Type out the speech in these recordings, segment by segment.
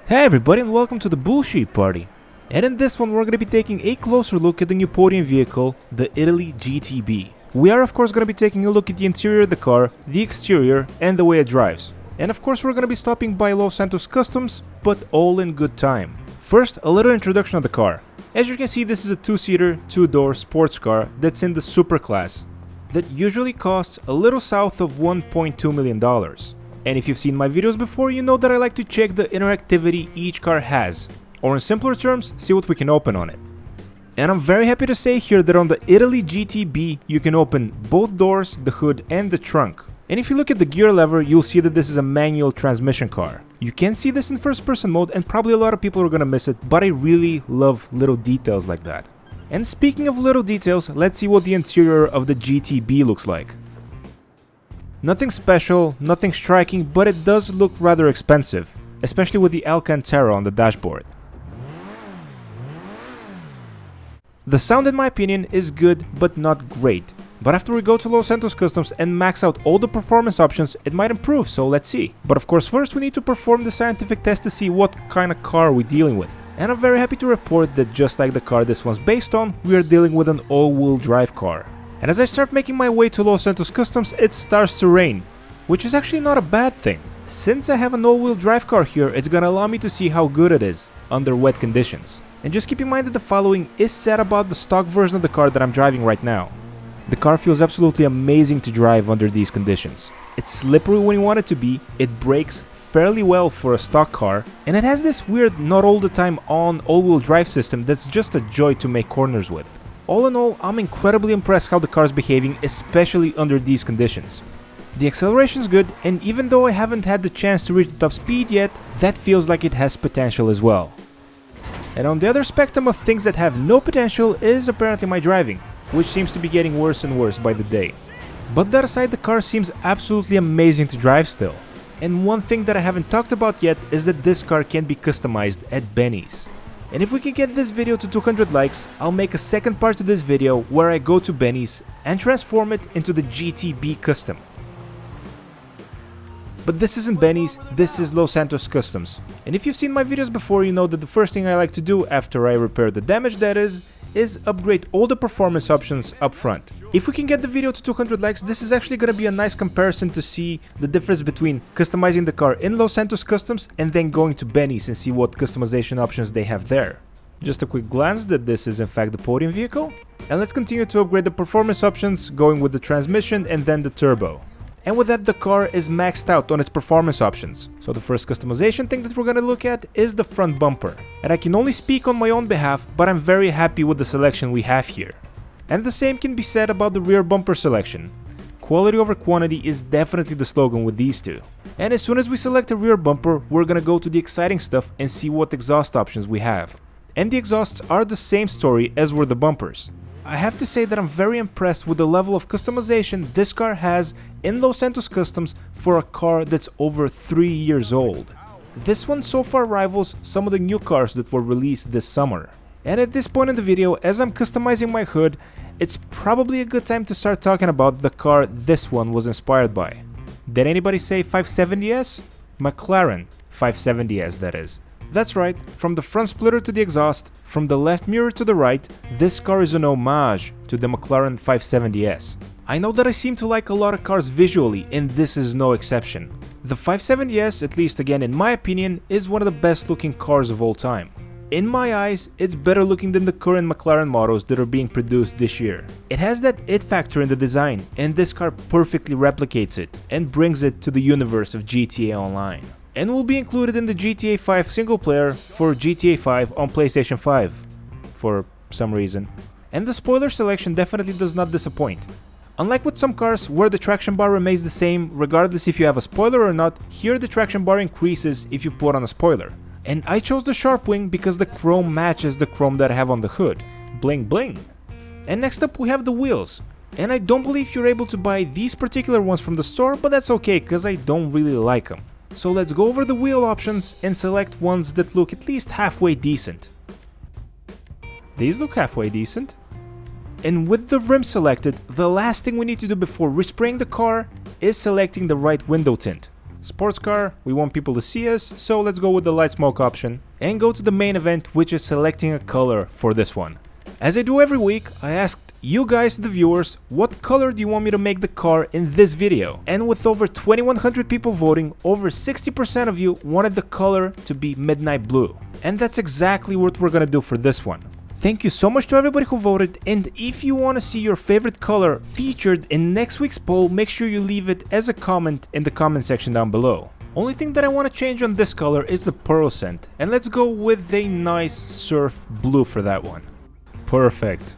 Hey everybody and welcome to the Bullshit Party. And in this one we're going to be taking a closer look at the new podium vehicle, the Italy GTB. We are of course going to be taking a look at the interior of the car, the exterior, and the way it drives. And of course we're going to be stopping by Los Santos Customs, but all in good time. First, a little introduction of the car. As you can see, this is a two-seater, two-door sports car that's in the super class that usually costs a little south of $1.2 million. And if you've seen my videos before, you know that I like to check the interactivity each car has, or in simpler terms, see what we can open on it. And I'm very happy to say here that on the Italy GTB, you can open both doors, the hood, and the trunk. And if you look at the gear lever, you'll see that this is a manual transmission car. You can see this in first-person mode, and probably a lot of people are gonna miss it, but I really love little details like that. And speaking of little details, let's see what the interior of the GTB looks like. Nothing special, nothing striking, but it does look rather expensive, especially with the Alcantara on the dashboard. The sound in my opinion is good, but not great. But after we go to Los Santos Customs and max out all the performance options, it might improve, so let's see. But of course first we need to perform the scientific test to see what kind of car we're dealing with. And I'm very happy to report that just like the car this one's based on, we are dealing with an all-wheel drive car. And as I start making my way to Los Santos Customs, it starts to rain, which is actually not a bad thing. Since I have an all-wheel drive car here, it's gonna allow me to see how good it is under wet conditions. And just keep in mind that the following is said about the stock version of the car that I'm driving right now. The car feels absolutely amazing to drive under these conditions. It's slippery when you want it to be, it brakes fairly well for a stock car, and it has this weird not all the time on all-wheel drive system that's just a joy to make corners with. All in all, I'm incredibly impressed how the car is behaving, especially under these conditions. The acceleration is good, and even though I haven't had the chance to reach the top speed yet, that feels like it has potential as well. And on the other spectrum of things that have no potential is apparently my driving, which seems to be getting worse and worse by the day. But that aside, the car seems absolutely amazing to drive still. And one thing that I haven't talked about yet is that this car can be customized at Benny's. And if we can get this video to 200 likes, I'll make a second part to this video where I go to Benny's and transform it into the GTB Custom. But this isn't Benny's, this is Los Santos Customs. And if you've seen my videos before, you know that the first thing I like to do after I repair the damage that is upgrade all the performance options up front. If we can get the video to 200 likes, this is actually gonna be a nice comparison to see the difference between customizing the car in Los Santos Customs and then going to Benny's and see what customization options they have there. Just a quick glance that this is in fact the podium vehicle. And let's continue to upgrade the performance options, going with the transmission and then the turbo. And with that, the car is maxed out on its performance options. So the first customization thing that we're gonna look at is the front bumper. And I can only speak on my own behalf, but I'm very happy with the selection we have here. And the same can be said about the rear bumper selection. Quality over quantity is definitely the slogan with these two. And as soon as we select a rear bumper, we're gonna go to the exciting stuff and see what exhaust options we have. And the exhausts are the same story as were the bumpers. I have to say that I'm very impressed with the level of customization this car has in Los Santos Customs for a car that's over 3 years old. This one so far rivals some of the new cars that were released this summer. And at this point in the video, as I'm customizing my hood, it's probably a good time to start talking about the car this one was inspired by. Did anybody say 570S? McLaren 570S, that is. That's right, from the front splitter to the exhaust, from the left mirror to the right, this car is an homage to the McLaren 570S. I know that I seem to like a lot of cars visually, and this is no exception. The 570S, at least again in my opinion, is one of the best looking cars of all time. In my eyes, it's better looking than the current McLaren models that are being produced this year. It has that it factor in the design, and this car perfectly replicates it and brings it to the universe of GTA Online. And will be included in the GTA 5 single player for GTA 5 on PlayStation 5, for some reason. And the spoiler selection definitely does not disappoint. Unlike with some cars where the traction bar remains the same regardless if you have a spoiler or not, here the traction bar increases if you put on a spoiler. And I chose the sharp wing because the chrome matches the chrome that I have on the hood. Bling bling. And next up we have the wheels. And I don't believe you're able to buy these particular ones from the store, but that's okay because I don't really like them. So let's go over the wheel options and select ones that look at least halfway decent. These look halfway decent. And with the rim selected, the last thing we need to do before respraying the car is selecting the right window tint. Sports car, we want people to see us, so let's go with the light smoke option and go to the main event, which is selecting a color for this one. As I do every week, I asked you guys, the viewers, what color do you want me to make the car in this video? And with over 2100 people voting, over 60% of you wanted the color to be midnight blue. And that's exactly what we're gonna do for this one. Thank you so much to everybody who voted, and if you want to see your favorite color featured in next week's poll, make sure you leave it as a comment in the comment section down below. Only thing that I want to change on this color is the pearl scent, and let's go with a nice surf blue for that one. Perfect.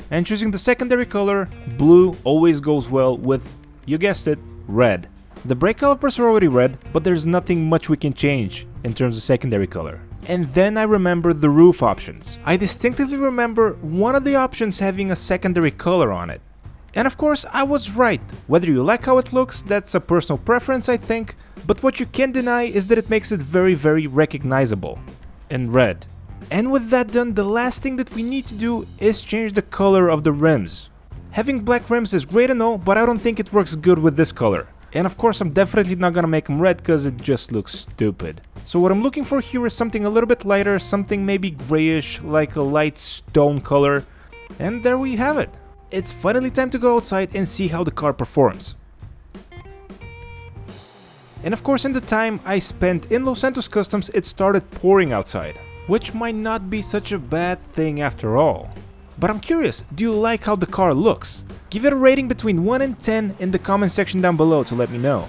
And choosing the secondary color, blue always goes well with, you guessed it, red. The brake calipers are already red, but there's nothing much we can change in terms of secondary color. And then I remember the roof options. I distinctly remember one of the options having a secondary color on it. And of course, I was right. Whether you like how it looks, that's a personal preference, I think, but what you can't deny is that it makes it very, very recognizable. In red. And with that done, the last thing that we need to do is change the color of the rims. Having black rims is great and all, but I don't think it works good with this color. And of course, I'm definitely not gonna make them red because it just looks stupid. So what I'm looking for here is something a little bit lighter, something maybe grayish, like a light stone color. And there we have it. It's finally time to go outside and see how the car performs. And of course, in the time I spent in Los Santos Customs, it started pouring outside. Which might not be such a bad thing after all. But I'm curious, do you like how the car looks? Give it a rating between 1 and 10 in the comment section down below to let me know.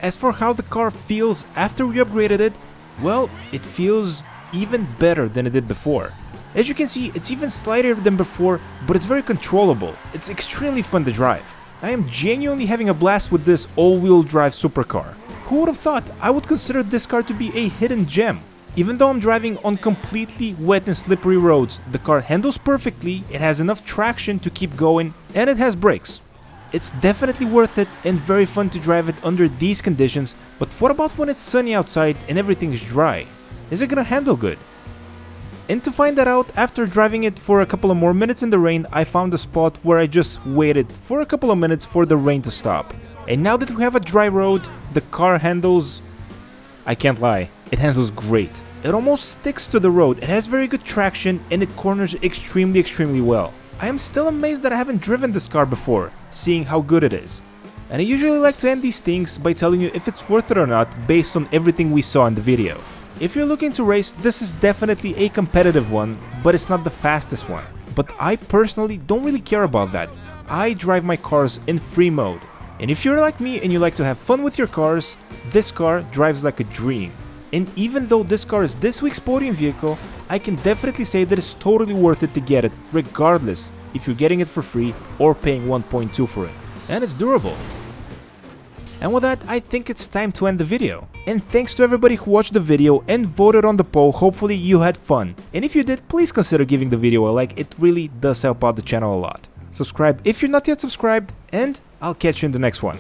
As for how the car feels after we upgraded it, well, it feels even better than it did before. As you can see, it's even slighter than before, but it's very controllable. It's extremely fun to drive. I am genuinely having a blast with this all-wheel drive supercar. Who would have thought I would consider this car to be a hidden gem? Even though I'm driving on completely wet and slippery roads, the car handles perfectly, it has enough traction to keep going, and it has brakes. It's definitely worth it and very fun to drive it under these conditions, but what about when it's sunny outside and everything is dry? Is it gonna handle good? And to find that out, after driving it for a couple of more minutes in the rain, I found a spot where I just waited for a couple of minutes for the rain to stop. And now that we have a dry road, the car handles... I can't lie, it handles great. It almost sticks to the road, it has very good traction, and it corners extremely well. I am still amazed that I haven't driven this car before, seeing how good it is. And I usually like to end these things by telling you if it's worth it or not based on everything we saw in the video. If you're looking to race, this is definitely a competitive one, but it's not the fastest one. But I personally don't really care about that. I drive my cars in free mode. And if you're like me and you like to have fun with your cars, this car drives like a dream. And even though this car is this week's podium vehicle, I can definitely say that it's totally worth it to get it, regardless if you're getting it for free or paying 1.2 for it. And it's durable. And with that, I think it's time to end the video. And thanks to everybody who watched the video and voted on the poll, hopefully you had fun. And if you did, please consider giving the video a like, it really does help out the channel a lot. Subscribe if you're not yet subscribed, and I'll catch you in the next one.